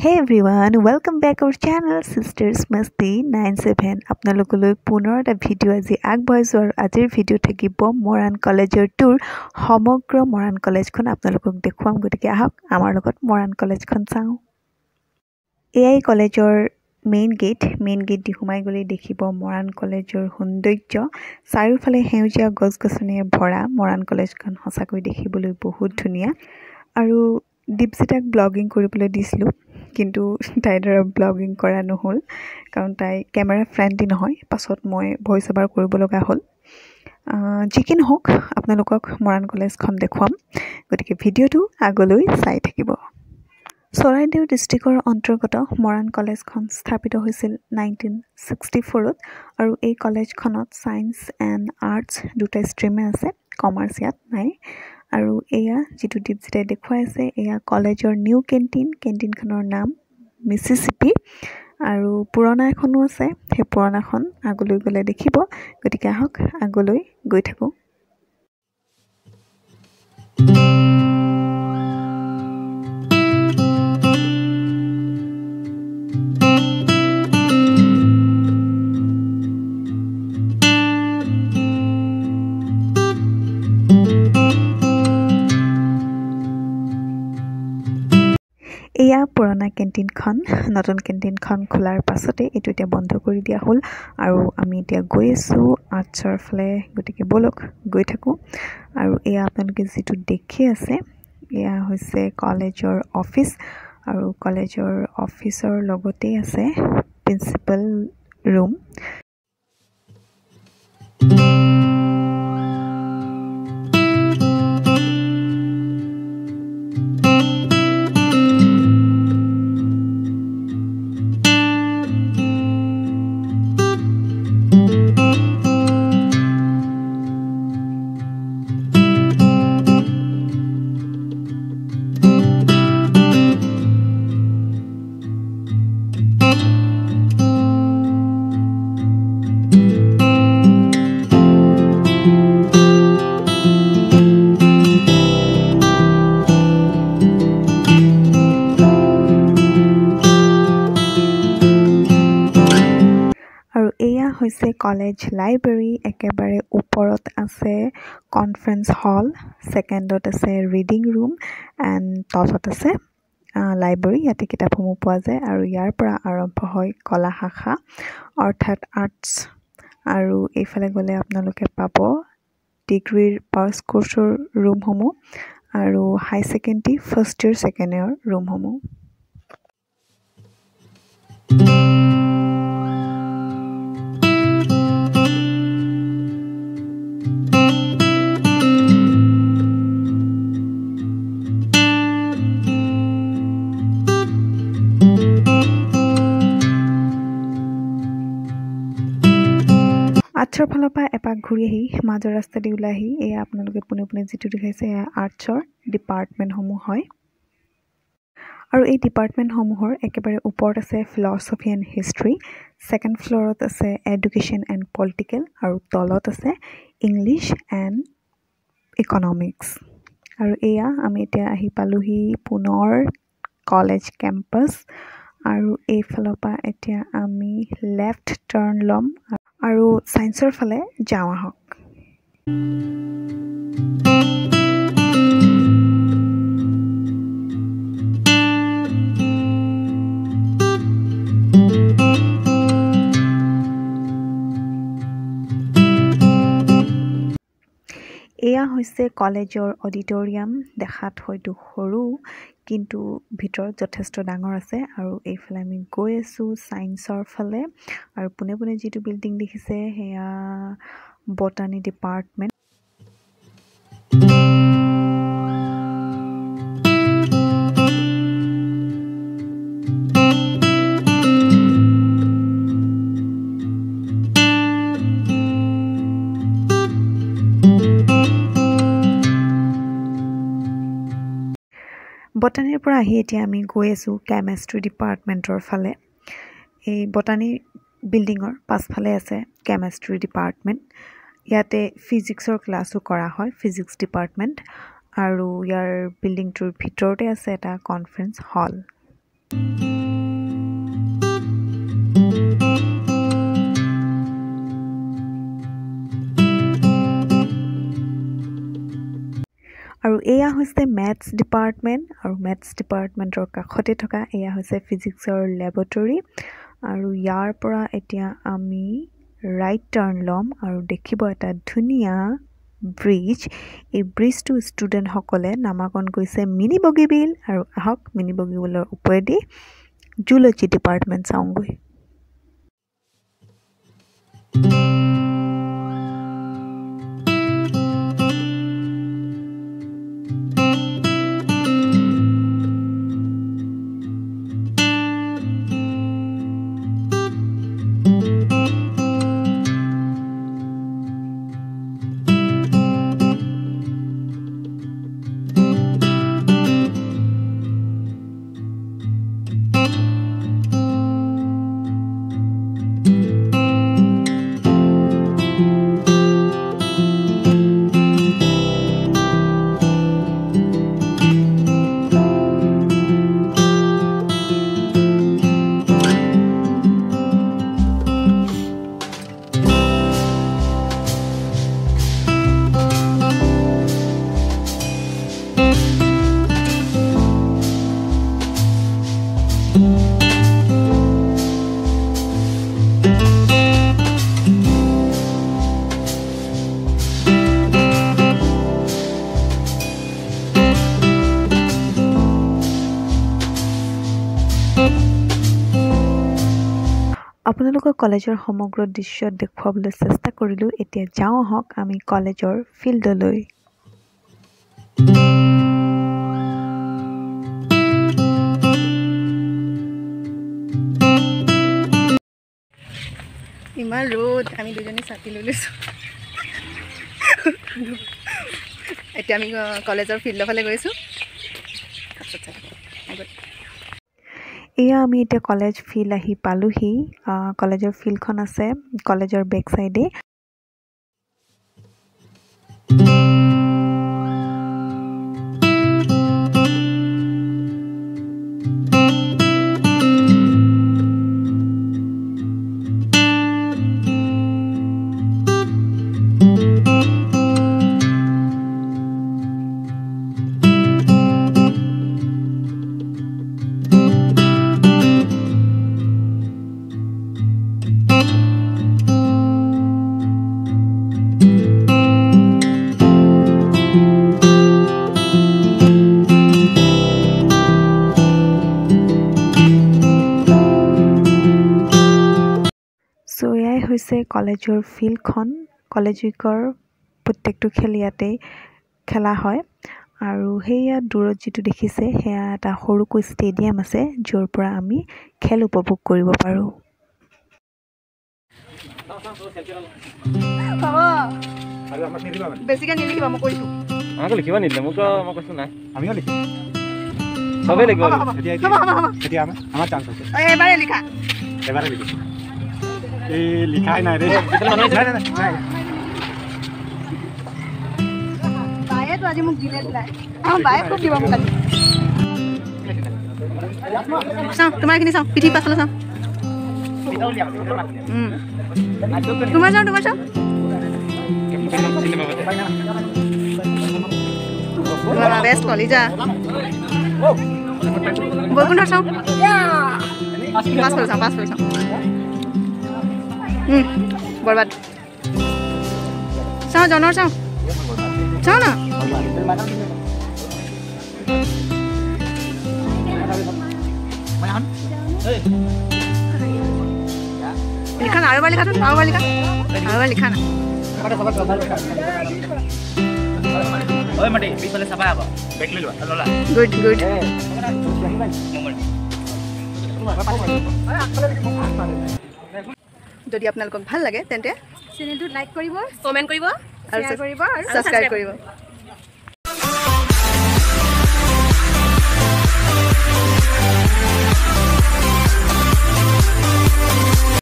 Hey everyone, welcome back our channel Sisters Masti 97 আপোনালোকলৈ পুনৰ এটা ভিডিও আজি আগবঢ়াইছো আৰু আজিৰ ভিডিও থাকিব মৰাণ কলেজৰ টুৰ সমগ্ৰ মৰাণ কলেজখন আপোনালোকক দেখুৱাম গতিকে আহক আমাৰ লগত মৰাণ কলেজখন চাওঁ এআই কলেজৰ মেইন গেট দি সোমাই গলে দেখিব মৰাণ কলেজৰ সৌন্দৰ্য চাৰিওফালে হেউজীয়া গছ-গছনিয়ে ভৰা মৰাণ কলেজখন সঁচাকৈ দেখিবলৈ বহুত ধুনীয়া আৰু দীপজিতাক ব্লগিং কৰিবলৈ দিছিলো কিন্তু তাইৰ ব্লগিং কৰা নহল কাৰণ তাই ক্যামেৰা ফ্ৰেণ্ডলি নহয় পাছত মই ভয়েস ওভাৰ কৰিব লগা হ'ল যিকিন হোক আপোনালোকক মৰাণ কলেজখন দেখুৱাম গতিকে ভিডিওটো আগলৈ চাই থাকিব চৰাইদেউ ডিস্ট্ৰিক্টৰ অন্তৰ্গত মৰাণ কলেজখন স্থাপিত হৈছিল 1964 ত আৰু এই কলেজখনত সায়েন্স এণ্ড আৰ্টছ দুটা ষ্ট্ৰীমে আছে কমাৰ্চ ইয়াত নাই আৰু এয়া যেটো দীপজিতাই দেখুৱাই আছে এয়া কলেজৰ নিউ কেণ্টিনখনৰ নাম মিছিছিপি আৰু পুৰণা এখনো আছে সেই পুৰণাখন আগলৈ গলে দেখিব গতিকে আহক আগলৈ গৈ থাকো এয়া পুৰণা কেণ্টিনখন নতুন কেণ্টিনখন খোলাৰ পাছতে এটো এতিয়া বন্ধ কৰি দিয়া হ'ল আৰু আমি এতিয়া গৈ আছো আৰ্টছৰ ফালে গতিকে বলক গৈ থাকো আৰু এয়া আপোনালোকে যেটো দেখি আছে এয়া হৈছে কলেজৰ অফিচ আৰু কলেজৰ অফিচৰ লগতে আছে প্ৰিন্সিপাল ৰুম আৰু এয়া হৈছে কলেজ লাইব্ৰেৰী একেবাৰে ওপৰত আছে কনফাৰেন্স হল সেকেন্ডত আছে ৰিডিং ৰুম এণ্ড তলত আছে লাইব্ৰেৰী ইয়াতে কিতাপসমূহ পোৱা যায় আৰু ইয়াৰ পৰা আৰম্ভ হয় কলা শাখা অৰ্থাৎ আৰ্টছ আৰু এইফালে গলে আপোনালোকে পাব ডিগ্ৰীৰ পাছ কোৰ্সৰ ৰুমসমূহ আৰু হাই সেকেন্ডাৰী ফাৰ্ষ্ট ইয়াৰ সেকেন্ড ইয়াৰ ৰুমসমূহ আৰ্টছৰ ফালৰ পৰা এপাক ঘূৰি আহি মাজৰ ৰাস্তা দি ওলাই আহি এয়া আপোনালোকে পুনে যেটো দেখাইছে এয়া আৰ্টছৰ ডিপাৰ্টমেণ্টসমূহ হয় আৰু এই ডিপাৰ্টমেণ্টসমূহৰ একেবাৰে ওপৰত আছে ফিলছফি এণ্ড হিষ্ট্ৰী সেকেন্ড ফ্লৰত আছে এডুকেশ্যন এণ্ড পলিটিকেল আৰু তলত আছে ইংলিছ এণ্ড ইকনমিক্স আৰু এয়া আমি এতিয়া আহি পালোহি পুনৰ কলেজ কেম্পাছ আৰু এই ফালৰ পৰা এতিয়া আমি লেফট টাৰ্ণ লম আৰু সায়েন্সৰ ফালে যাওঁ আহক এয়া হৈছে কলেজৰ অডিটৰিয়াম দেখাত হয়তো সৰু কিন্তু ভিতৰত যথেষ্ট ডাঙৰ আছে আৰু এইফালে আমি গৈ আছো সায়েন্সৰ ফালে আৰু পুনে যেটো বিল্ডিং দেখিছে হেয়া বটানী ডিপাৰ্টমেন্ট বটানীৰ পৰা আহি এতিয়া আমি গৈ আছো কেমিষ্ট্ৰি ডিপাৰ্টমেন্টৰ ফালে এই বটানী বিল্ডিঙৰ পাছফালে আছে কেমিষ্ট্ৰি ডিপাৰ্টমেন্ট ইয়াতে ফিজিক্সৰ ক্লাসও কৰা হয় ফিজিক্স ডিপাৰ্টমেন্ট আৰু ইয়াৰ বিল্ডিংটোৰ ভিতৰতে আছে এটা কনফাৰেন্স হল আৰু এয়া হৈছে মেথছ ডিপাৰ্টমেণ্ট আৰু মেথছ ডিপাৰ্টমেণ্টৰ কাষতে থকা এয়া হৈছে ফিজিক্সৰ লেবৰেটৰী আৰু ইয়াৰ পৰা এতিয়া আমি ৰাইট টাৰ্ণ ল'ম আৰু দেখিব এটা ধুনীয়া ব্ৰিজ এই ব্ৰিজটো ষ্টুডেণ্টসকলে নামাকৰণ কৰিছে মিনি বগীবিল আৰু আহক মিনি বগীবিলৰ ওপৰেদি জুলজি ডিপাৰ্টমেণ্ট চাওঁগৈ আপোনালোকৰ কলেজৰ সমগ্ৰ দৃশ্য দেখুৱাবলৈ চেষ্টা কৰিলোঁ এতিয়া যাওঁ আহক আমি কলেজৰ ফিল্ডলৈ ইমান ৰ'দ আমি দুজনী ছাতি লৈ লৈছোঁ এতিয়া আমি কলেজৰ ফিল্ডৰ ফালে গৈছোঁ এয়া আমি এতিয়া কলেজ ফিল্ড আহি পালোহি কলেজৰ ফিল্ডখন আছে কলেজৰ বেক চাইডে সো এয়াই হৈছে কলেজৰ ফিল্ডখন কলেজ উইকৰ প্ৰত্যেকটো খেল ইয়াতে খেলা হয় আৰু সেয়া দূৰত যিটো দেখিছে সেয়া এটা সৰুকৈ ষ্টেডিয়াম আছে য'ৰ পৰা আমি খেল উপভোগ কৰিব পাৰোঁ বেছিকৈ নিলিখিবা মই কৈছোঁ আমাক লিখিব নিদিলে মোক মই কৈছোঁ নাই আমিও লিখিম চবেই লিখিব এতিয়া আমাৰ চান্স আছে এবাৰে লিখা এবাৰে লিখিম এই লিখাই নাই ৰে বায়েতো আজি মোক দিলে দিলাই বায়ে খুব দিব মোক আজি চাওঁ তোমাৰখিনি চাওঁ পিঠি পাছলৈ চাওঁ তোমাৰ চাওঁ তোমাৰ বেষ্ট কলিজা বৈকুণ্ঠৰ চাওঁ পাছ কৰি চাওঁ বৰবাদ চাওঁ জনৰ চাওঁ না লিখা না আৰু এবাৰ লিখাচোন আৰু এবাৰ লিখা না গুড যদি আপোনালোকক ভাল লাগে তেন্তে চেনেলটো লাইক কৰিব কমেণ্ট কৰিব আৰু ছাবস্ক্ৰাইব কৰিব